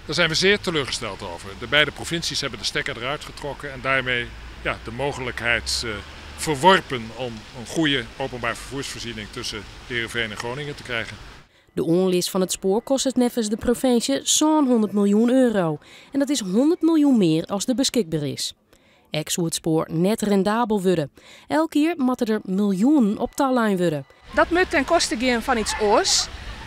Daar zijn we zeer teleurgesteld over. De beide provincies hebben de stekker eruit getrokken en daarmee de mogelijkheid verworpen om een goede openbaar vervoersvoorziening tussen Heerenveen en Groningen te krijgen. De onlist van het spoor kost het nevens de provincie zo'n 100 miljoen euro. En dat is 100 miljoen meer als er beschikbaar is. Ook zou het spoor net rendabel worden. Elke keer moeten er miljoenen op tallijn worden. Dat moet ten koste gaan van iets oors.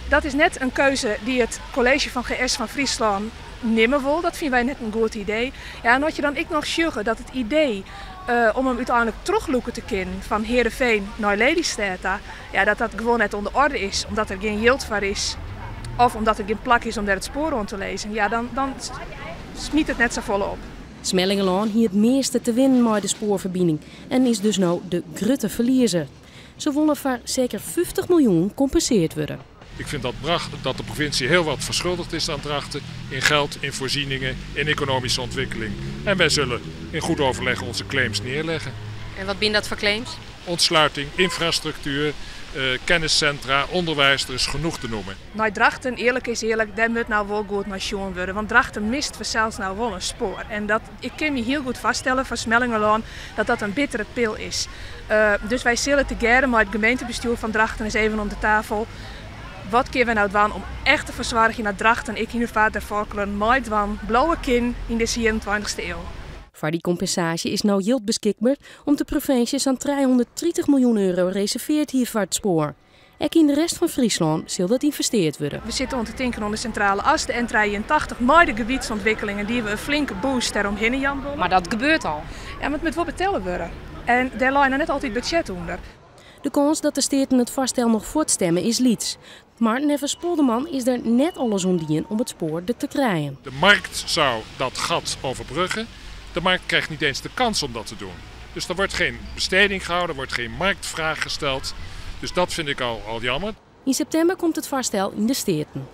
Dat is net een keuze die het college van GS van Friesland nemen wil. Dat vinden wij net een goed idee. Ja, en wat je dan ik nog zeggen dat het idee om hem uiteindelijk terugloeken te kunnen van Heerenveen naar Lelystad, dat gewoon net onder orde is. Omdat er geen yield voor is. Of omdat er geen plak is om daar het spoor rond te lezen. Ja, dan smiet het net zo volop. Smellingelaan hier het meeste te winnen met de spoorverbinding en is dus nou de grote verliezer. Ze willen voor zeker 50 miljoen compenseerd worden. Ik vind dat de provincie heel wat verschuldigd is aan Drachten in geld, in voorzieningen, in economische ontwikkeling. En wij zullen in goed overleg onze claims neerleggen. En wat zijn dat voor claims? Ontsluiting, infrastructuur, kenniscentra, onderwijs, er is genoeg te noemen. Nou, Drachten, eerlijk is eerlijk, daar moet nou wel goed naar schoon worden. Want Drachten mist zelfs nou wel een spoor. En ik kan me heel goed vaststellen van Smellingelaan dat een bittere pil is. Dus wij zullen together met het gemeentebestuur van Drachten eens even om de tafel. Wat kunnen we nou doen om echt te verzwaringen naar Drachten? Ik in de vaart der Volkeren, met van blauwe kin in de 21e eeuw. Voor die compensatie is nou yield beschikbaar om de provincie zo'n 330 miljoen euro reserveert hier voor het spoor. Ook in de rest van Friesland zal dat investeerd worden. We zitten om te denken aan de centrale as, de N83, met de gebiedsontwikkelingen die we een flinke boost daaromheen Jan willen. Maar dat gebeurt al. Ja, maar het moet wel betellen worden. En daar lijkt net altijd budget onder. De kans dat de steden het voorstel nog voortstemmen is liets. Maar nevens Polderman is er net alles om om het spoor er te krijgen. De markt zou dat gat overbruggen. De markt krijgt niet eens de kans om dat te doen. Dus er wordt geen besteding gehouden, er wordt geen marktvraag gesteld. Dus dat vind ik al jammer. In september komt het voorstel in de steden.